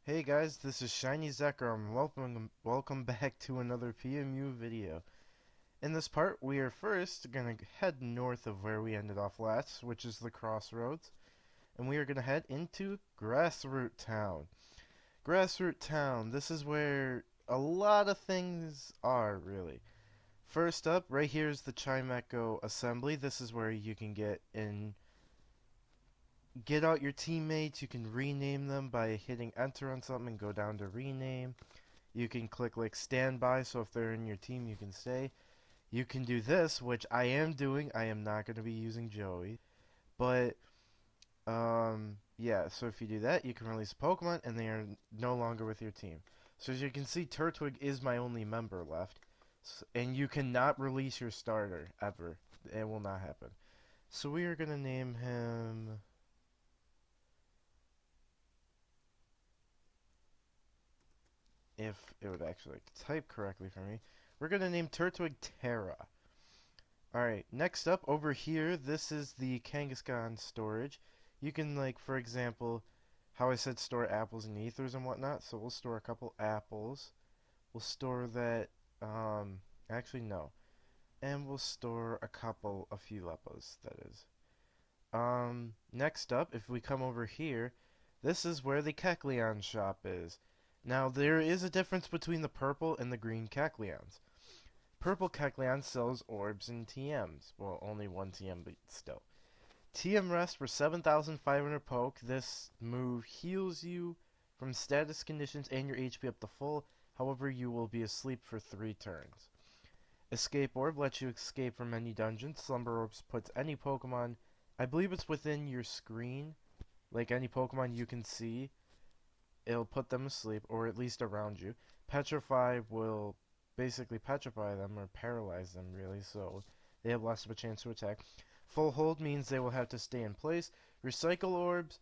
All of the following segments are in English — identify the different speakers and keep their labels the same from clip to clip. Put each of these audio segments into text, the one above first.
Speaker 1: Hey guys, this is Shiny Zekrom. Welcome back to another PMU video. In this part, we are first gonna head north of where we ended off last, which is the crossroads, and we are gonna head into Grassroot Town. Grassroot Town, this is where a lot of things are, really. First up, right here is the Chimecho Assembly. This is where you can get out your teammates. You can rename them by hitting enter on something and go down to rename. You can click like standby, so if they're in your team, you can stay. You can do this, which I am doing. I am not going to be using Joey, but yeah. So if you do that, you can release a Pokemon, and they are no longer with your team. So as you can see, Turtwig is my only member left, and you cannot release your starter ever. It will not happen. So we are gonna name him. If it would actually type correctly for me, we're gonna name Turtwig Terra. Alright, next up over here, this is the Kangaskhan storage. You can, like, for example, how I said store apples and ethers and whatnot, so we'll store a couple apples. We'll store that, actually no. And we'll store a few lepos, that is. Next up, if we come over here, this is where the Kecleon shop is. Now, there is a difference between the purple and the green Kecleons. Purple Kecleon sells orbs and TMs. Well, only one TM, but still. TM rest for 7,500 poke. This move heals you from status conditions and your HP up to full. However, you will be asleep for 3 turns. Escape Orb lets you escape from any dungeon. Slumber Orbs puts any Pokemon, I believe it's within your screen, like any Pokemon you can see, it'll put them asleep, or at least around you. Petrify will basically petrify them or paralyze them, really, so they have less of a chance to attack. Full hold means they will have to stay in place. Recycle orbs,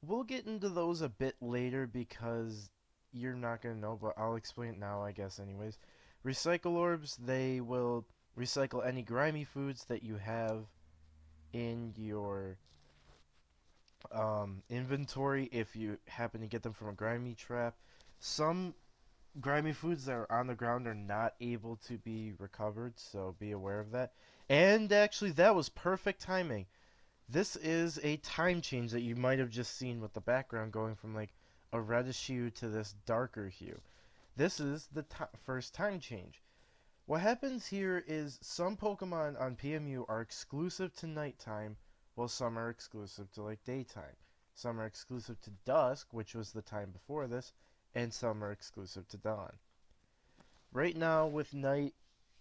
Speaker 1: we'll get into those a bit later because you're not going to know, but I'll explain it now, I guess, anyways. Recycle orbs, they will recycle any grimy foods that you have in your inventory if you happen to get them from a grimy trap. Some grimy foods that are on the ground are not able to be recovered, so be aware of that. And actually, that was perfect timing. This is a time change that you might have just seen with the background going from like a reddish hue to this darker hue. This is the first time change. What happens here is some Pokemon on PMU are exclusive to nighttime, while some are exclusive to like daytime. Some are exclusive to dusk, which was the time before this, and some are exclusive to dawn. Right now with night,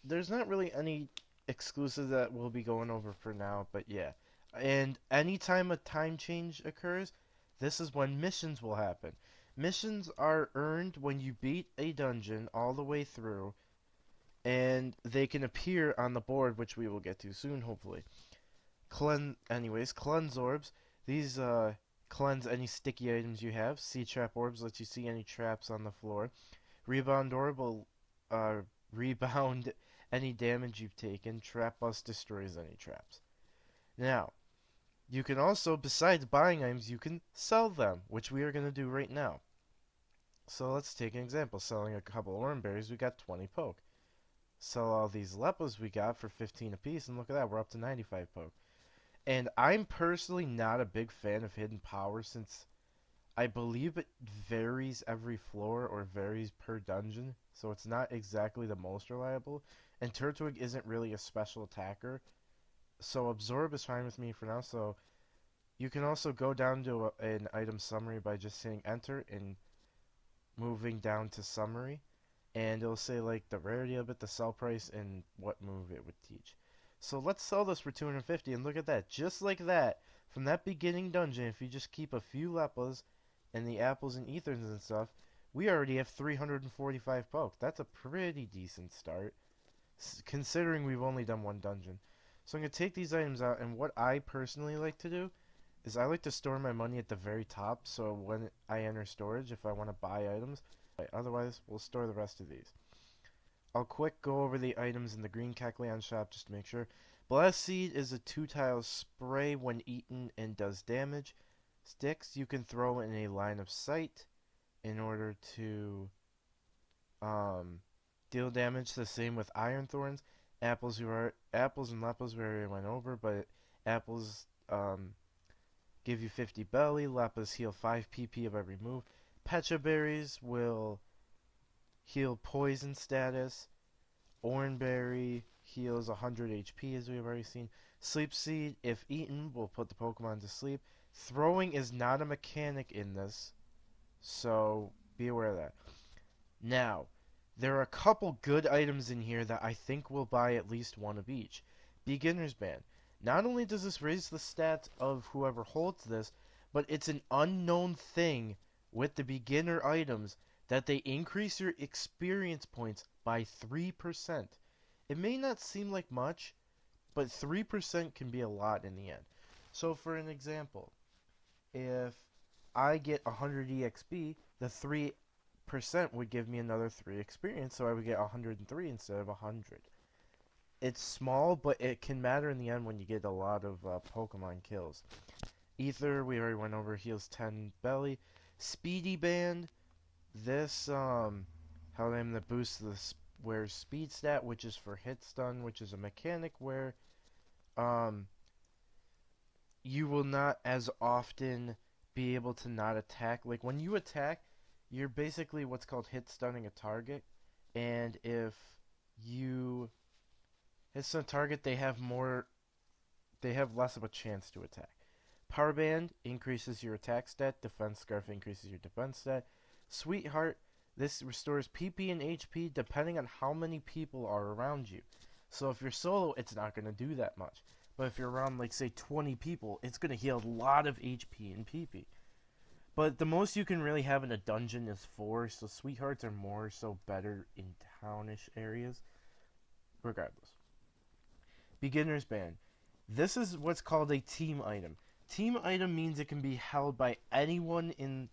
Speaker 1: there's not really any exclusive that we'll be going over for now, but yeah. And anytime a time change occurs, this is when missions will happen. Missions are earned when you beat a dungeon all the way through, and they can appear on the board, which we will get to soon, hopefully. Cleanse orbs. These cleanse any sticky items you have. Sea trap orbs let you see any traps on the floor. Rebound orb will rebound any damage you've taken. Trap bust destroys any traps. Now, you can also, besides buying items, you can sell them, which we are going to do right now. So let's take an example. Selling a couple orange berries, we got 20 poke. Sell all these lepos we got for 15 apiece, and look at that, we're up to 95 poke. And I'm personally not a big fan of hidden power since I believe it varies every floor or varies per dungeon, so it's not exactly the most reliable. And Turtwig isn't really a special attacker, so Absorb is fine with me for now. So you can also go down to an item summary by just hitting enter and moving down to summary, and it'll say like the rarity of it, the sell price, and what move it would teach. So let's sell this for 250, and look at that, just like that, from that beginning dungeon, if you just keep a few lepos and the apples and ethers and stuff, we already have 345 poke. That's a pretty decent start, considering we've only done one dungeon. So I'm going to take these items out, and what I personally like to do is I like to store my money at the very top, so when I enter storage, if I want to buy items, otherwise we'll store the rest of these. I'll quick go over the items in the green Kecleon shop just to make sure. Blast Seed is a 2-tile spray when eaten and does damage. Sticks you can throw in a line of sight. in order to um, deal damage. The same with Iron Thorns. Apples and Lepos we already went over, but apples give you 50 belly. Lepos heal 5 PP of every move. Pecha berries will heal poison status. Oranberry heals 100 HP as we've already seen. Sleep Seed, if eaten, will put the Pokemon to sleep. Throwing is not a mechanic in this, so be aware of that. Now, there are a couple good items in here that I think will buy at least one of each. Beginner's Band. Not only does this raise the stats of whoever holds this, but it's an unknown thing with the beginner items that they increase your experience points by 3%. It may not seem like much, but 3% can be a lot in the end. So for an example, if I get 100 EXP, the 3% would give me another 3 experience, so I would get 103 instead of 100. It's small, but it can matter in the end when you get a lot of Pokemon kills. Ether, we already went over, heals 10 belly. Speedy Band, this, how them that boosts the where speed stat, which is for hit stun, which is a mechanic where, you will not as often be able to not attack. Like when you attack, you're basically what's called hit stunning a target, and if you hit stun a target, they have less of a chance to attack. Power Band increases your attack stat. Defense Scarf increases your defense stat. Sweetheart, this restores PP and HP depending on how many people are around you. So if you're solo, it's not going to do that much. But if you're around, like, say, 20 people, it's going to heal a lot of HP and PP. But the most you can really have in a dungeon is 4, so Sweethearts are more so better in townish areas. Regardless. Beginner's Band. This is what's called a team item. Team item means it can be held by anyone in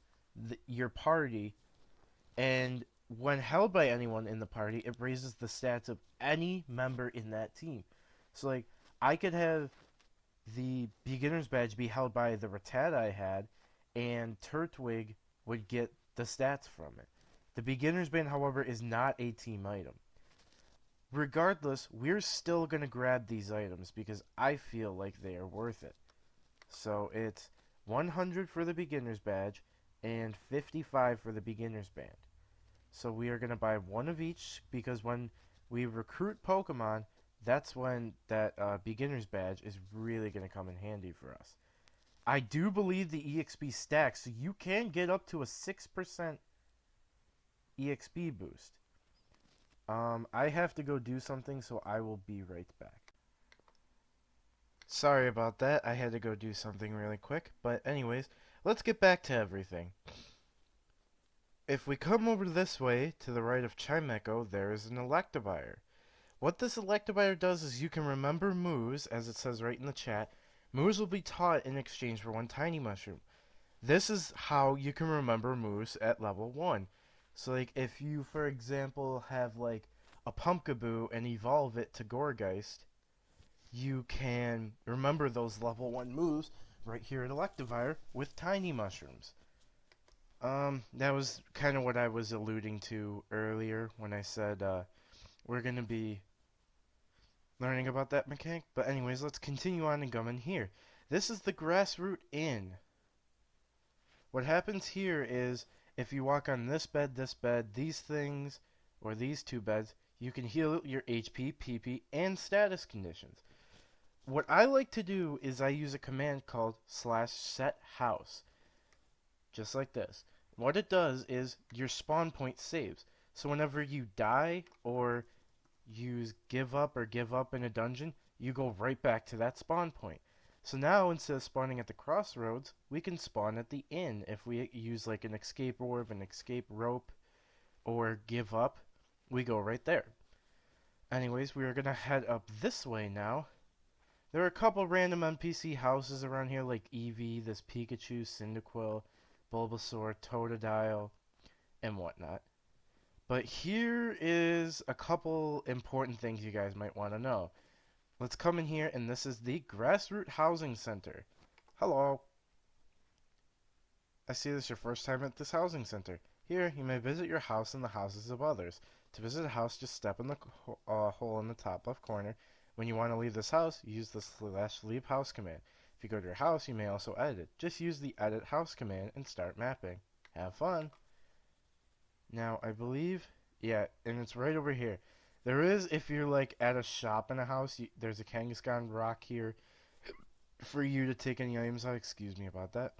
Speaker 1: your party, and when held by anyone in the party, it raises the stats of any member in that team. So, like, I could have the beginner's badge be held by the Rattata I had, and Turtwig would get the stats from it. The beginner's band, however, is not a team item. Regardless, we're still going to grab these items because I feel like they are worth it. So it's 100 for the beginner's badge and 55 for the beginner's band. So we are going to buy one of each because when we recruit Pokemon, that's when that beginner's badge is really going to come in handy for us. I do believe the EXP stacks, so you can get up to a 6% EXP boost. I have to go do something, so I will be right back. Sorry about that, I had to go do something really quick, but anyways, let's get back to everything. If we come over this way, to the right of Chimecho, there is an Electivire. What this Electivire does is you can remember moves, as it says right in the chat. Moves will be taught in exchange for one tiny mushroom. This is how you can remember moves at level 1. So, like, if you, for example, have, like, a Pumpkaboo and evolve it to Gourgeist, you can remember those level 1 moves right here at Electivire with tiny mushrooms. That was kind of what I was alluding to earlier when I said, we're going to be learning about that mechanic. But anyways, let's continue on and come in here. This is the Grassroot Inn. What happens here is if you walk on this bed, these things, or these two beds, you can heal your HP, PP, and status conditions. What I like to do is I use a command called /setHouse. Just like this. What it does is your spawn point saves. So whenever you die or use give up in a dungeon, you go right back to that spawn point. So now instead of spawning at the crossroads, we can spawn at the inn if we use like an escape orb, an escape rope, or give up. We go right there. Anyways, we are going to head up this way now. There are a couple random NPC houses around here like Eevee, this Pikachu, Cyndaquil, Bulbasaur, Totodile, and whatnot. But here is a couple important things you guys might want to know. Let's come in here, and this is the Grassroot Housing Center. Hello. I see this is your first time at this housing center. Here, you may visit your house and the houses of others. To visit a house, just step in the hole in the top left corner. When you want to leave this house, use the /leave house command. If you go to your house, you may also edit it. Just use the edit house command and start mapping. Have fun! Now, I believe, yeah, and it's right over here. There is, if you're like at a shop in a house, there's a Kangaskhan rock here for you to take any items out. Excuse me about that.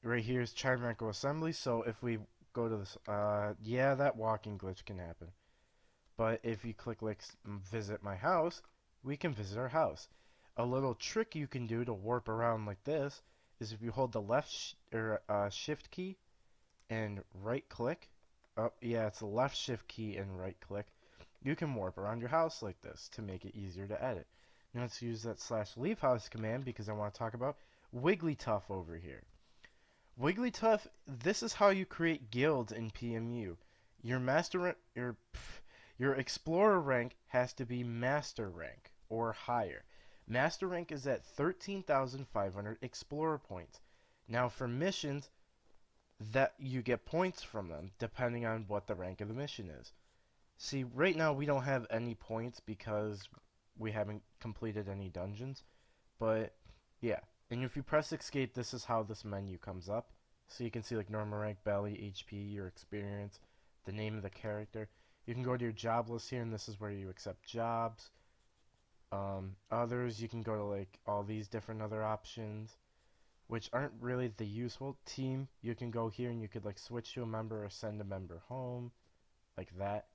Speaker 1: Right here is Chiranko Assembly, so if we go to this, yeah, that walking glitch can happen. But if you click like visit my house, we can visit our house. A little trick you can do to warp around like this is if you hold the left shift key and right click. Oh, yeah, it's the left shift key and right click. You can warp around your house like this to make it easier to edit. Now let's use that /leave house command because I want to talk about Wigglytuff over here. Wigglytuff, this is how you create guilds in PMU. Your your explorer rank has to be master rank or higher. Master rank is at 13,500 explorer points. Now for missions, that you get points from them depending on what the rank of the mission is. See, right now we don't have any points because we haven't completed any dungeons, but yeah. And if you press escape, this is how this menu comes up. So you can see like normal rank, belly, HP, your experience, the name of the character. You can go to your job list here, and this is where you accept jobs. Others, you can go to like all these different other options, which aren't really the useful. Team, you can go here and you could like switch to a member or send a member home, like that.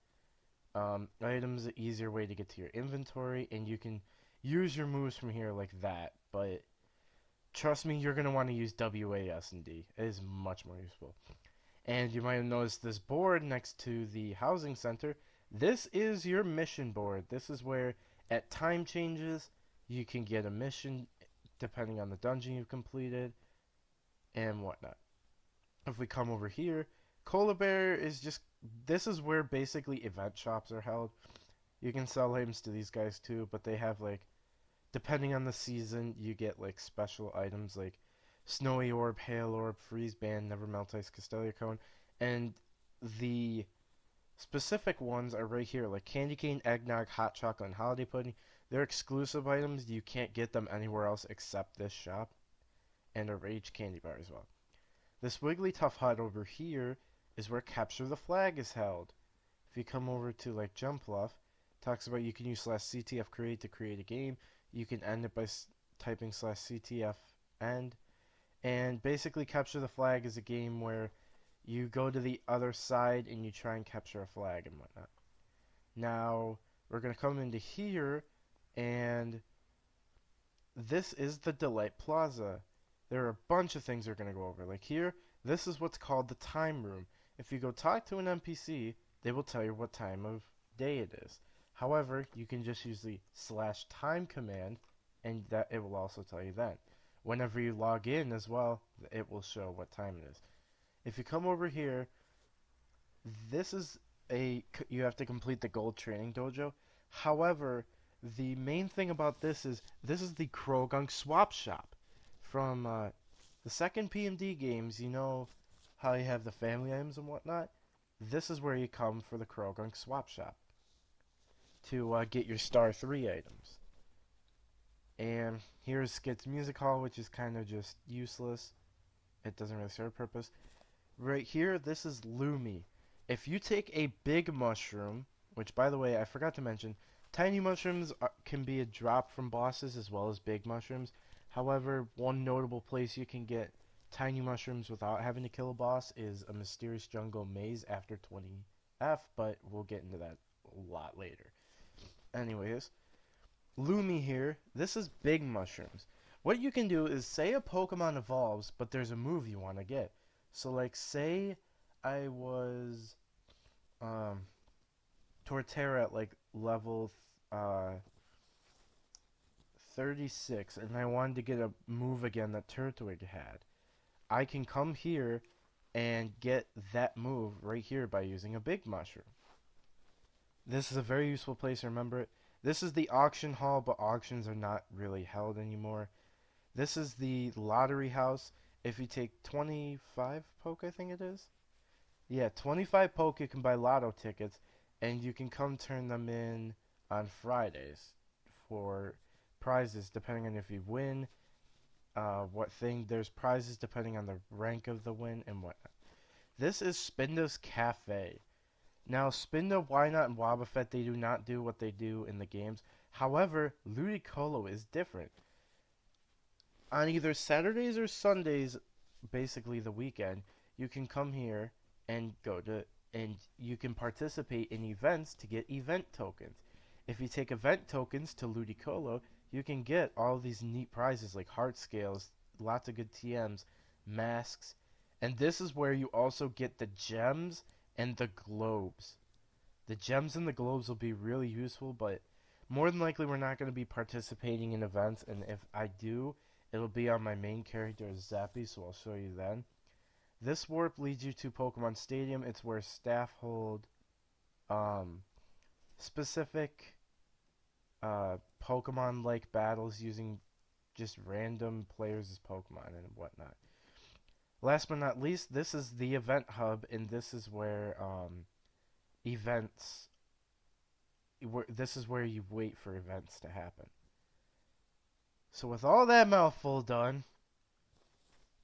Speaker 1: Items, an easier way to get to your inventory, and you can use your moves from here like that, but trust me, you're going to want to use WASD. It is much more useful. And you might have noticed this board next to the housing center. This is your mission board. This is where, at time changes, you can get a mission depending on the dungeon you've completed and whatnot. If we come over here, Cola Bear is just, this is where basically event shops are held. You can sell items to these guys too, but they have like, depending on the season, you get like special items like Snowy Orb, Hail Orb, Freeze Band, Never Melt Ice, Castelia Cone, and the specific ones are right here, like Candy Cane, Eggnog, Hot Chocolate, and Holiday Pudding. They're exclusive items. You can't get them anywhere else except this shop, and a Rage Candy Bar as well. This Wigglytuff hut over here is where Capture the Flag is held. If you come over to like Jump Bluff, talks about you can use /CTF create to create a game. You can end it by typing /CTF end. And basically Capture the Flag is a game where you go to the other side and you try and capture a flag and whatnot. Now, we're going to come into here, and this is the Delite Plaza. There are a bunch of things we're going to go over. Like here, this is what's called the time room. If you go talk to an NPC, they will tell you what time of day it is. However, you can just use the /time command, and that it will also tell you then. Whenever you log in as well, it will show what time it is. If you come over here, this is you have to complete the gold training dojo. However, the main thing about this is the Krogunk swap shop. From the second PMD games, you know how you have the family items and whatnot? This is where you come for the Krogunk swap shop to get your Star 3 items. And here's Skit's Music Hall, which is kind of just useless. It doesn't really serve a purpose. Right here, this is Lumi. If you take a big mushroom, which by the way, I forgot to mention, tiny mushrooms can be a drop from bosses as well as big mushrooms. However, one notable place you can get tiny mushrooms without having to kill a boss is a mysterious jungle maze after 20F, but we'll get into that a lot later. Anyways, Lumi here, this is big mushrooms. What you can do is say a Pokemon evolves, but there's a move you want to get. So like say I was Torterra at like level 36 and I wanted to get a move again that Turtwig had. I can come here and get that move right here by using a big mushroom. This is a very useful place, remember it. This is the auction hall, but auctions are not really held anymore. This is the lottery house. If you take 25 poke, I think it is, Yeah, 25 Poke can buy lotto tickets, and you can come turn them in on Fridays for prizes depending on if you win, what thing. There's prizes depending on the rank of the win and what. This is Spinda's Cafe. Now, Spinda, Wynot, and Wobbuffet, they do not do what they do in the games. However, Ludicolo is different. On either Saturdays or Sundays, basically the weekend, you can come here and go to and you can participate in events to get event tokens. If you take event tokens to Ludicolo, you can get all these neat prizes like heart scales, lots of good TMs, masks, and this is where you also get the gems and the globes. The gems and the globes will be really useful, but more than likely we're not going to be participating in events, and if I do, it'll be on my main character Zappy, so I'll show you then. This warp leads you to Pokemon Stadium. It's where staff hold um, specific Pokemon-like battles using just random players as Pokemon and whatnot. Last but not least, this is the event hub, and this is where events. This is where you wait for events to happen. So with all that mouthful done,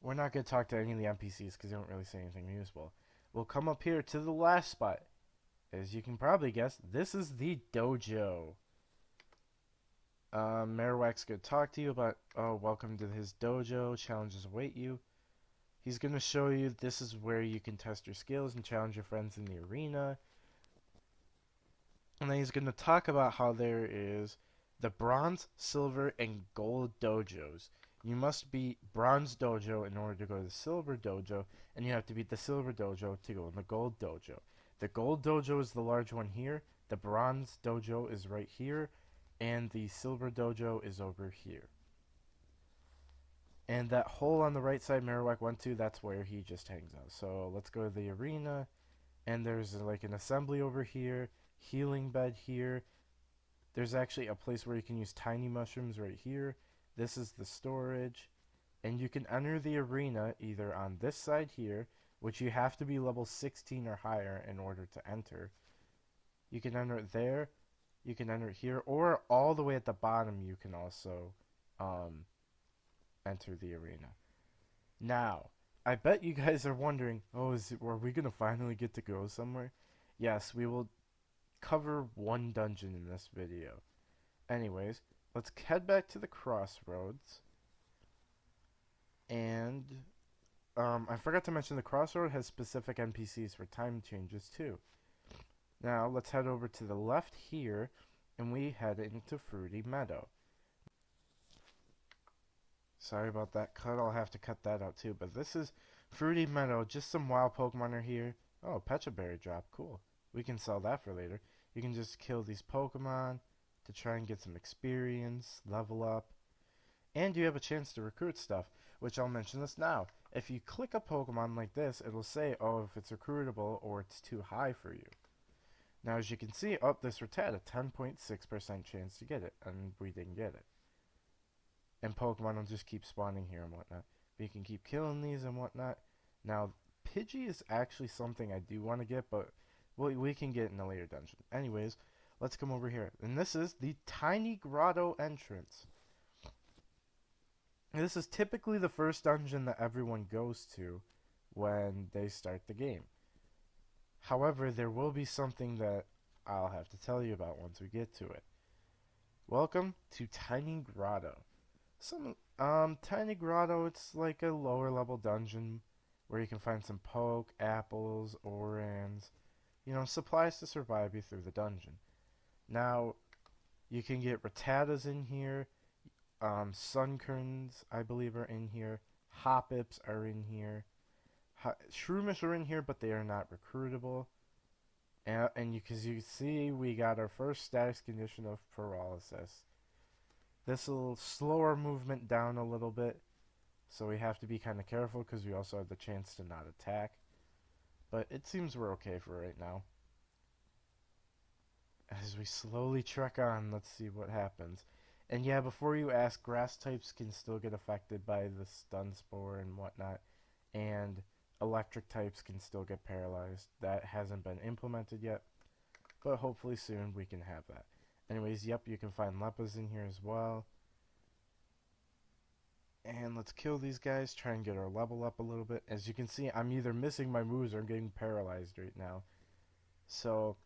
Speaker 1: we're not going to talk to any of the NPCs because they don't really say anything useful. We'll come up here to the last spot. As you can probably guess, this is the dojo. Marowak's going to talk to you about, oh, welcome to his dojo. Challenges await you. He's going to show you this is where you can test your skills and challenge your friends in the arena. And then he's going to talk about how there is the bronze, silver, and gold dojos. You must beat bronze dojo in order to go to the silver dojo, and you have to beat the silver dojo to go in the gold dojo. The gold dojo is the large one here, the bronze dojo is right here, and the silver dojo is over here. And that hole on the right side Marowak went to, that's where he just hangs out. So let's go to the arena, and there's like an assembly over here, healing bed here. There's actually a place where you can use tiny mushrooms right here. This is the storage. And you can enter the arena either on this side here, which you have to be level 16 or higher in order to enter. You can enter it there. You can enter it here. Or all the way at the bottom you can also enter the arena. Now, I bet you guys are wondering, oh, are we going to finally get to go somewhere? Yes, we will cover one dungeon in this video. Anyways, let's head back to the crossroads. And I forgot to mention the crossroad has specific NPCs for time changes too. Now let's head over to the left here, and we head into Fruity Meadow. Sorry about that cut, I'll have to cut that out too, but this is Fruity Meadow. Just some wild Pokemon are here. Oh, Pecha Berry drop, cool. We can sell that for later. You can just kill these Pokemon to try and get some experience, level up, and you have a chance to recruit stuff, which I'll mention this now. If you click a Pokemon like this, it'll say, oh, if it's recruitable or it's too high for you. Now, as you can see, oh, this Rattata, 10.6% chance to get it, and we didn't get it. And Pokemon will just keep spawning here and whatnot. But you can keep killing these and whatnot. Now, Pidgey is actually something I do want to get, but we can get in a later dungeon. Anyways, let's come over here. And this is the Tiny Grotto entrance. This is typically the first dungeon that everyone goes to when they start the game. However, there will be something that I'll have to tell you about once we get to it. Welcome to Tiny Grotto. Tiny Grotto, it's like a lower level dungeon where you can find some poke, apples, orans, supplies to survive you through the dungeon. Now, you can get Rattatas in here, Sunkerns, I believe, are in here, Hoppips are in here, Shroomish are in here, but they are not recruitable. And because you see, we got our first status condition of paralysis. This will slow our movement down a little bit, so we have to be kind of careful because we also have the chance to not attack. But it seems we're okay for right now. As we slowly trek on, let's see what happens. And yeah, before you ask, grass types can still get affected by the stun spore and whatnot. And electric types can still get paralyzed. That hasn't been implemented yet, but hopefully soon we can have that. Anyways, yep, you can find lepers in here as well. And let's kill these guys, try and get our level up a little bit. As you can see, I'm either missing my moves or I'm getting paralyzed right now. So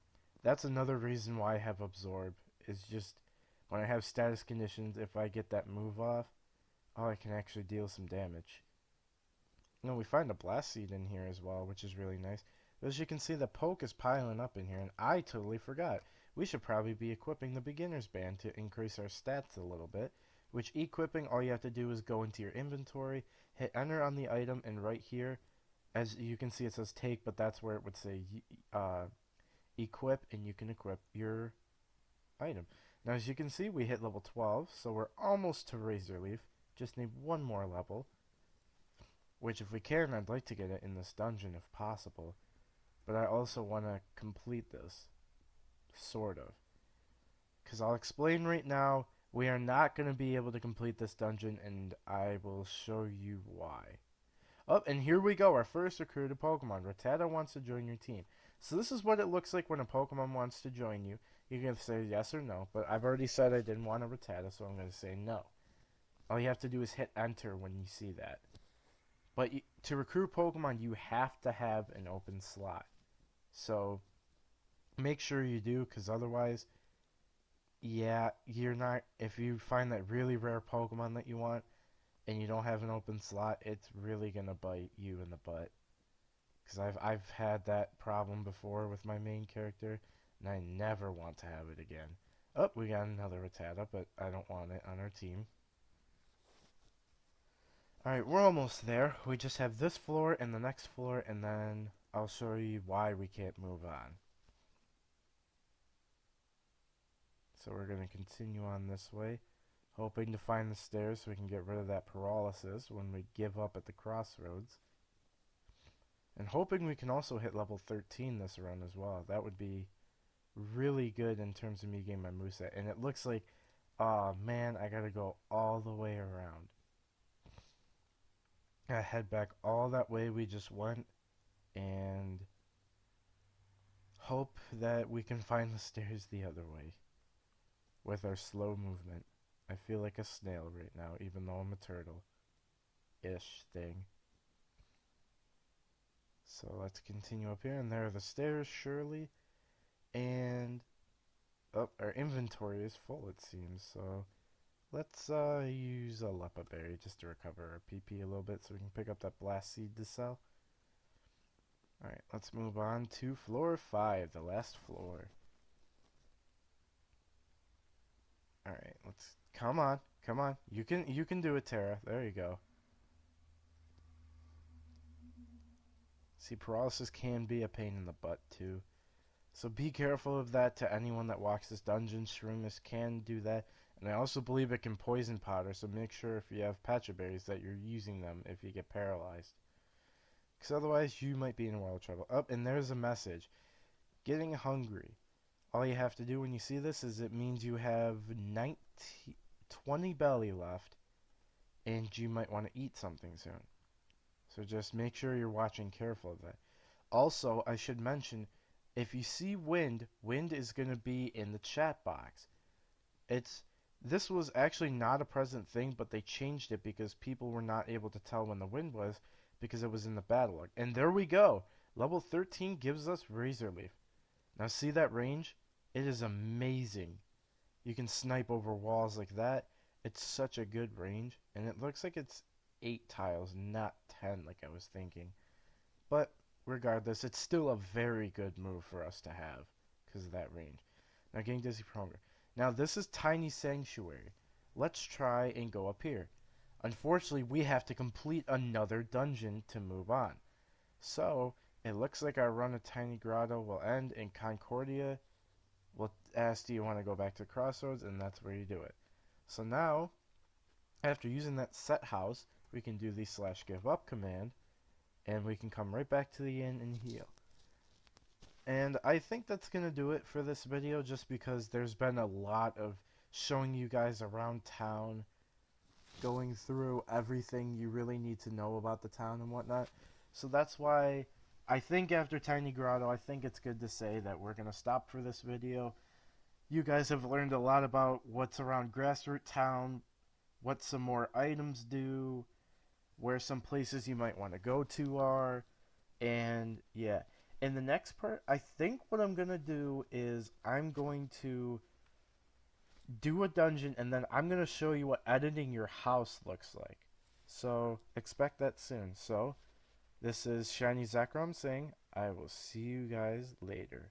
Speaker 1: that's another reason why I have Absorb, is just when I have status conditions, if I get that move off, oh, I can actually deal some damage. No, we find a Blast Seed in here as well, which is really nice. But as you can see, the poke is piling up in here, and I totally forgot. We should probably be equipping the Beginner's Band to increase our stats a little bit. Which equipping, all you have to do is go into your inventory, hit enter on the item, and right here, as you can see, it says take, but that's where it would say equip, and you can equip your item. Now, as you can see, we hit level 12, so we're almost to Razor Leaf. Just need one more level. Which, if we can, I'd like to get it in this dungeon if possible. But I also want to complete this. Sort of. Because I'll explain right now, we are not going to be able to complete this dungeon, and I will show you why. Oh, and here we go, our first recruited Pokemon. Rattata wants to join your team. So this is what it looks like when a Pokemon wants to join you. You can say yes or no, but I've already said I didn't want a Rattata, so I'm going to say no. All you have to do is hit enter when you see that. But to recruit Pokemon, you have to have an open slot. So make sure you do, because otherwise, yeah, you're not. If you find that really rare Pokemon that you want and you don't have an open slot, it's really gonna bite you in the butt. Because I've had that problem before with my main character, and I never want to have it again. Oh, we got another Rattata, but I don't want it on our team. Alright, we're almost there. We just have this floor and the next floor, and then I'll show you why we can't move on. So we're going to continue on this way, hoping to find the stairs so we can get rid of that paralysis when we give up at the crossroads. And hoping we can also hit level 13 this run as well. That would be really good in terms of me getting my moveset. And it looks like, oh man, I gotta go all the way around. I head back all that way we just went and hope that we can find the stairs the other way with our slow movement. I feel like a snail right now, even though I'm a turtle-ish thing. So let's continue up here, and there are the stairs, surely. And oh, our inventory is full, it seems. So let's use a Lepa Berry just to recover our PP a little bit so we can pick up that Blast Seed to sell. Alright, let's move on to floor 5, the last floor. Alright, let's come on. You can do it, Terra. There you go. See, paralysis can be a pain in the butt too. So be careful of that to anyone that walks this dungeon. Shroomis can do that. And I also believe it can poison powder, so make sure if you have Patcha Berries that you're using them if you get paralyzed. Because otherwise you might be in a world of trouble. Oh, and there's a message. Getting hungry. All you have to do when you see this is it means you have 20 belly left, and you might want to eat something soon. So just make sure you're watching careful of that. Also, I should mention, if you see wind is going to be in the chat box. This was actually not a present thing, but they changed it because people were not able to tell when the wind was because it was in the battle log. And there we go. Level 13 gives us Razor Leaf. Now see that range? It is amazing. You can snipe over walls like that. It's such a good range. And it looks like it's 8 tiles, not 10 like I was thinking. But regardless, it's still a very good move for us to have because of that range. Now getting Dizzy for Hunger. Now this is Tiny Sanctuary. Let's try and go up here. Unfortunately, we have to complete another dungeon to move on. So it looks like our run of Tiny Grotto will end, and Concordia will ask, do you want to go back to Crossroads? And that's where you do it. So now, after using that set house, we can do the /give up command, and we can come right back to the inn and heal. And I think that's going to do it for this video, just because there's been a lot of showing you guys around town, going through everything you really need to know about the town and whatnot. So that's why I think after Tiny Grotto, I think it's good to say that we're going to stop for this video. You guys have learned a lot about what's around Grassroot Town, what some more items do, where some places you might want to go to are, and yeah. In the next part, I think what I'm going to do is I'm going to do a dungeon and then I'm going to show you what editing your house looks like. So expect that soon. So this is Shiny Zekrom saying, I will see you guys later.